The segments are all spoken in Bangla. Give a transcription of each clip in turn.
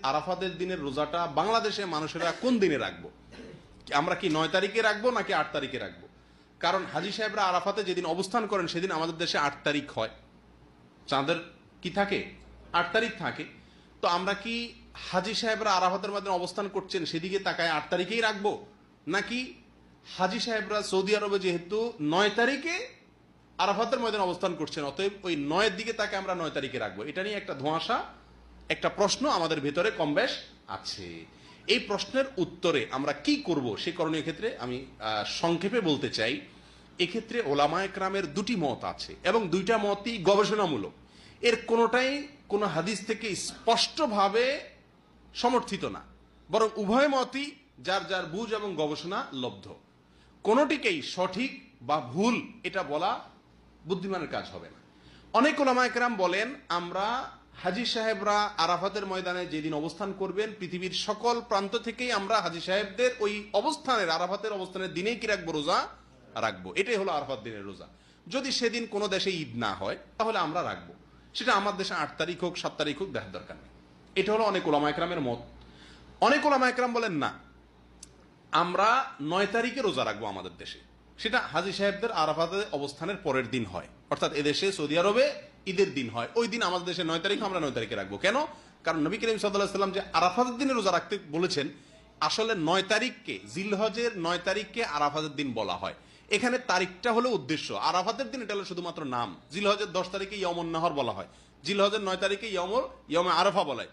আরাফাতের দিনের রোজাটা বাংলাদেশে মানুষেরা কোন দিনে রাখবো? আমরা কি 9 তারিখে রাখবো নাকি 8 তারিখে রাখবো? কারণ হাজী সাহেবরা আরাফাতে যেদিন অবস্থান করেন সেদিন আমাদের দেশে 8 তারিখ হয়, চাঁদের কি থাকে 8 তারিখ থাকে। তো আমরা কি হাজী সাহেবরা আরাফাতের মধ্যে অবস্থান করছেন সেদিকে তাকায় 8 তারিখেই রাখবো, নাকি হাজী সাহেবরা সৌদি আরবে যেহেতু 9 তারিখে আরাফাতের ময়দানে অবস্থান করছেন অতএব ওই 9-এর দিকে তাকে আমরা 9 তারিখে রাখবো? এটা নিয়ে একটা ধোঁয়াশা, একটা প্রশ্ন আমাদের ভেতরে কম বেশ আছে। এই প্রশ্নের উত্তরে আমরা কি করব সে করণীয় ক্ষেত্রে আমি সংক্ষেপে বলতে চাই, এক্ষেত্রে ওলামায়ে কেরামের দুটি মত আছে এবং দুইটা মতই গবেষণামূলক। এর কোনোটাই কোনো হাদিস থেকে স্পষ্টভাবে সমর্থিত না, বরং উভয় মতই যার যার বুঝ এবং গবেষণা লব্ধ। কোনোটিকেই সঠিক বা ভুল এটা বলা বুদ্ধিমানের কাজ হবে না। অনেক ওলামায়ে কেরাম বলেন আমরা হাজী সাহেবরা আরাফাতের ময়দানে যেদিন অবস্থান করবেন পৃথিবীর সকল প্রান্ত থেকেই আমরা হাজী সাহেবদের ওই অবস্থানের আরাফাতের অবস্থানের দিনেই কি রাখবো? রোজা রাখবো। এটাই হলো আরাফাত দিনের রোজা। যদি সেদিন কোনো দেশে ঈদ না হয় তাহলে আমরা রাখবো, সেটা আমার দেশে 8 তারিখ হোক 7 তারিখ হোক দেখার দরকার নেই। এটা হলো অনেক ওলামায়ে কেরামের মত। অনেক ওলামায়ে কেরাম বলেন না, আমরা 9 তারিখে রোজা রাখবো আমাদের দেশে, সেটা হাজী সাহেবদের আরাফাতে অবস্থানের পরের দিন হয়, অর্থাৎ এদেশে সৌদি আরবে ঈদের দিন হয়, ওই দিন আমাদের দেশে 9 তারিখ, আমরা 9 তারিখে রাখবো। কেন? কারণ নবী করিম সাল্লাল্লাহু আলাইহি ওয়াসাল্লাম যে আরাফাতের দিনে রোজা রাখতে বলেছেন, আসলে 9 তারিখকে, জিলহজের 9 তারিখকে আরাফাতের দিন বলা হয়। এখানে তারিখটা হলো উদ্দেশ্য, আরাফাতের দিন এটা হলো শুধুমাত্র নাম। জিলহজের 10 তারিখে ইয়মুন নাহর বলা হয়, জিলহজের 9 তারিখে ইয়মে আরাফা বলা হয়,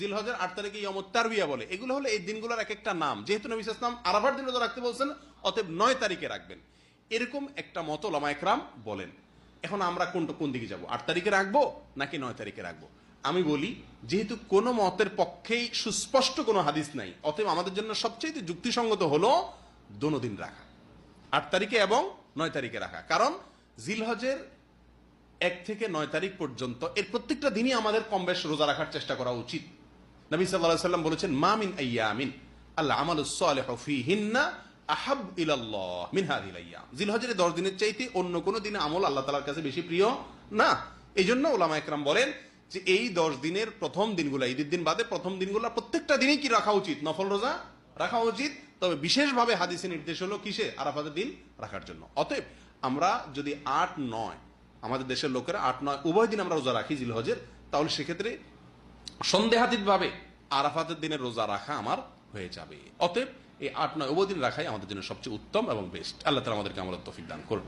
জিলহজের 8 তারিখে ইয়মুত তারবিয়া বলে। এগুলো হলো এই দিনগুলোর এক একটা নাম। যেহেতু নবী সাল্লাল্লাহু আলাইহি ওয়াসাল্লাম আরাফার দিন রোজা রাখতে বলছেন, অতএব 9 তারিখে রাখবেন, এরকম একটা মত ওলামায়ে কেরাম বলেন। এখন আমরা কোন দিকে যাব? 8 তারিখে রাখবো নাকি 9 তারিখে রাখবো? আমি বলি, যেহেতু কোন মতের পক্ষেই সুস্পষ্ট কোনো হাদিস নাই, অতএব আমাদের জন্য সবচেয়ে যুক্তিসঙ্গত হলো দোনো দিন রাখা, 8 তারিখে এবং 9 তারিখে রাখা। কারণ জিলহজের 1 থেকে 9 তারিখ পর্যন্ত এর প্রত্যেকটা দিনই আমাদের কম বেশ রোজা রাখার চেষ্টা করা উচিত। নবী সাল্লাল্লাহু আলাইহি ওয়াসাল্লাম বলেছেন, মা মিন আইয়ামিন আল আমালুস সালিহু ফীহিন্না আহাব ইলাল্লাহ মিন হাযিহিল আইয়াম। জিলহজের 10 দিনের চাইতে অন্য কোন দিনে আমল আল্লাহ তাআলার কাছে বেশি প্রিয় না। এইজন্য উলামায়ে কেরাম বলেন যে এই 10 দিনের প্রথম দিনগুলো, ঈদের দিন বাদে প্রথম দিনগুলো প্রত্যেকটা দিনই কি রাখা উচিত? নফল রোজা রাখা উচিত। তবে বিশেষভাবে হাদিসে নির্দেশ হলো কিসে? আরাফাতের দিন রাখার জন্য। অতএব আমরা যদি 8-9, আমাদের দেশের লোকেরা 8-9 উভয় দিন আমরা রোজা রাখি জিলহজের, তাহলে সেক্ষেত্রে সন্দেহাতীত ভাবে আরাফাতের দিনের রোজা রাখা আমার হয়ে যাবে। অতএব এই 8-9 উভয় দিন রাখাই আমাদের জন্য সবচেয়ে উত্তম এবং বেস্ট। আল্লাহ তাআলা আমাদেরকে আমলের তৌফিক দান করুন।